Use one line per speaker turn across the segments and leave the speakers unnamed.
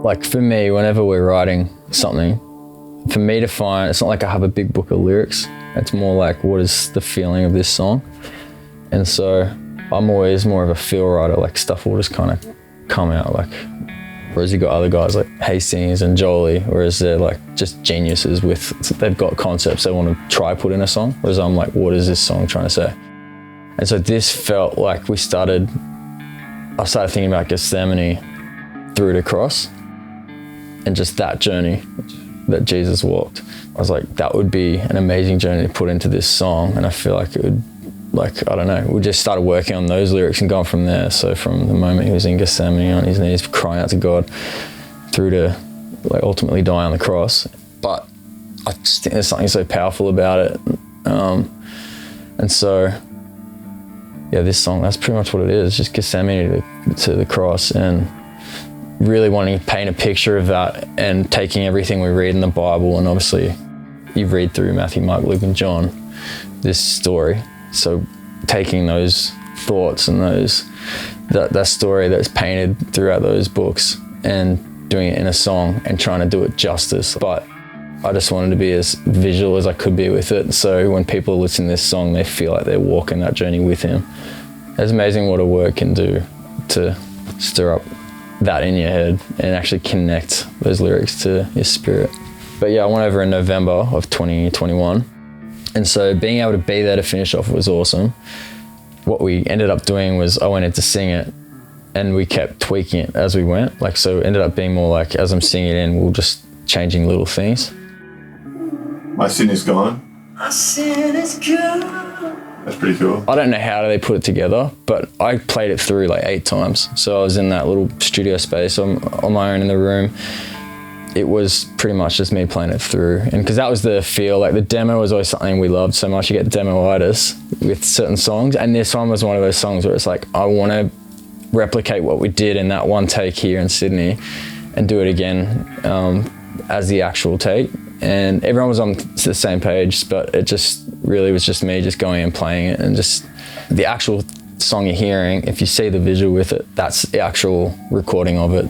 Like for me, whenever we're writing something, for me to find, it's not like I have a big book of lyrics. It's more like, what is the feeling of this song? And so I'm always more of a feel writer, like stuff will just kind of come out. Like, whereas you got other guys like Hastings and Jolie, whereas they're like just geniuses with, they've got concepts they want to try put in a song. Whereas I'm like, what is this song trying to say? And so this felt like I started thinking about Gethsemane through the cross and just that journey that Jesus walked. I was like, that would be an amazing journey to put into this song. And I feel like it would, like, I don't know, we just started working on those lyrics and going from there. So from the moment he was in Gethsemane on his knees, crying out to God, through to like ultimately die on the cross. But I just think there's something so powerful about it. And so, yeah, this song, that's pretty much what it is, just Gethsemane to the cross, and really wanting to paint a picture of that and taking everything we read in the Bible, and obviously you read through Matthew, Mark, Luke and John, this story. So taking those thoughts and that story that's painted throughout those books and doing it in a song and trying to do it justice. But I just wanted to be as visual as I could be with it. So when people listen to this song, they feel like they're walking that journey with him. It's amazing what a word can do to stir up that in your head and actually connect those lyrics to your spirit. But yeah, I went over in November of 2021. And so being able to be there to finish off was awesome. What we ended up doing was I went in to sing it and we kept tweaking it as we went. Like, so it ended up being more like, as I'm singing it in, we're just changing little things.
My sin is gone. My sin is gone. That's pretty cool.
I don't know how they put it together, but I played it through like 8 times. So I was in that little studio space on my own in the room. It was pretty much just me playing it through. And because that was the feel, like the demo was always something we loved so much. You get demo-itis with certain songs. And this one was one of those songs where it's like, I want to replicate what we did in that one take here in Sydney and do it again as the actual take. And everyone was on the same page, but it just really was just me just going and playing it, and just the actual song you're hearing, if you see the visual with it, that's the actual recording of it.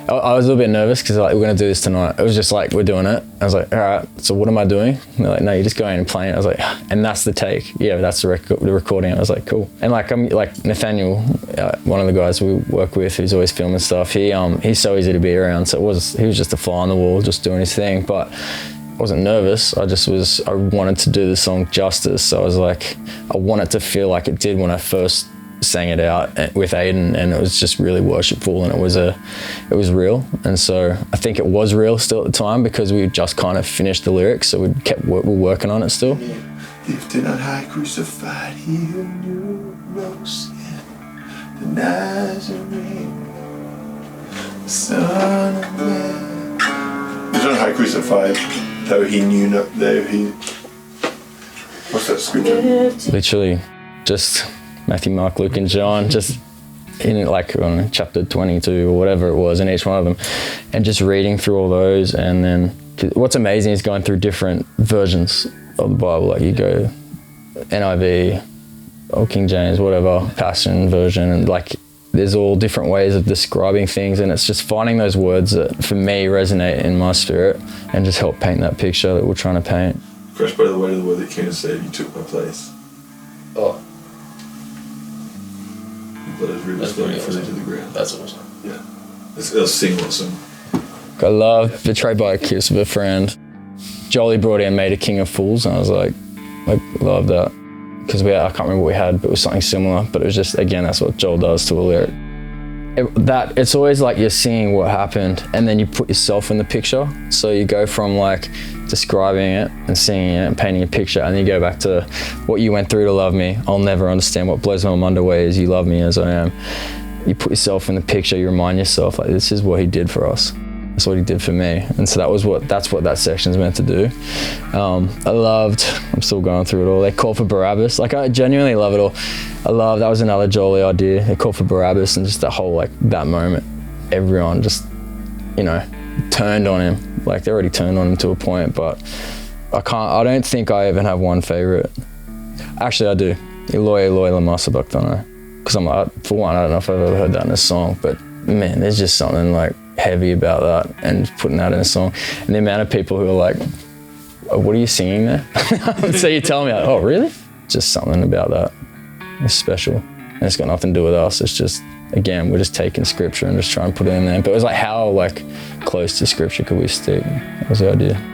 I was a little bit nervous because like, we're going to do this tonight. It was just like, we're doing it. I was like, all right, so what am I doing? And they're like, no, you're just going and playing it. I was like, and that's the take. Yeah, that's the recording. I was like, cool. And like, I'm like Nathaniel, one of the guys we work with who's always filming stuff, he's so easy to be around. So he was just a fly on the wall, just doing his thing. But I wasn't nervous. I wanted to do the song justice. So I was like, I want it to feel like it did when I first sang it out with Aodhan, and it was just really worshipful, and it was real. And so I think it was real still at the time because we just kind of finished the lyrics, so we're working on it still.
Lifted on high, crucified, he who knew no sin, the Nazarene, the Son of Man. Lifted on high, crucified, though he knew not, what's that scripture?
Literally, just Matthew, Mark, Luke and John, just in it, like on chapter 22 or whatever it was in each one of them, and just reading through all those. And then what's amazing is going through different versions of the Bible. Like you go NIV, or King James, whatever, Passion version, and like there's all different ways of describing things, and it's just finding those words that for me resonate in my spirit and just help paint that picture that we're trying to paint.
Crushed by the weight of the word that came to save, you took my place.
Oh.
But it's really flowing further to the ground.
That's awesome.
Yeah. Let's sing awesome.
I love Betrayed by a Kiss of a Friend. Jolie brought in Made a King of Fools, and I was like, I love that. Because I can't remember what we had, but it was something similar. But it was just, again, that's what Joel does to a lyric. It's always like you're seeing what happened, and then you put yourself in the picture. So you go from like describing it and singing it and painting a picture, and then you go back to what you went through to love me. I'll never understand what blows my mind away is you love me as I am. You put yourself in the picture, you remind yourself like this is what he did for us. That's what he did for me. And so that's what that section's meant to do. I'm still going through it all. They call for Barabbas. Like I genuinely love it all. That was another Jolie idea. They called for Barabbas, and just that whole, like that moment, everyone just, turned on him. Like they already turned on him to a point, but I don't think I even have one favorite. Actually I do. Eloi, Eloi, lama sabachthani. Because for one, I don't know if I've ever heard that in a song, but man, there's just something like heavy about that and putting that in a song. And the amount of people who are like, oh, what are you singing there? So you tell me, like, oh, really? Just something about that. It's special. And it's got nothing to do with us. It's just, again, we're just taking scripture and just trying to put it in there. But it was like, how like close to scripture could we stick? That was the idea.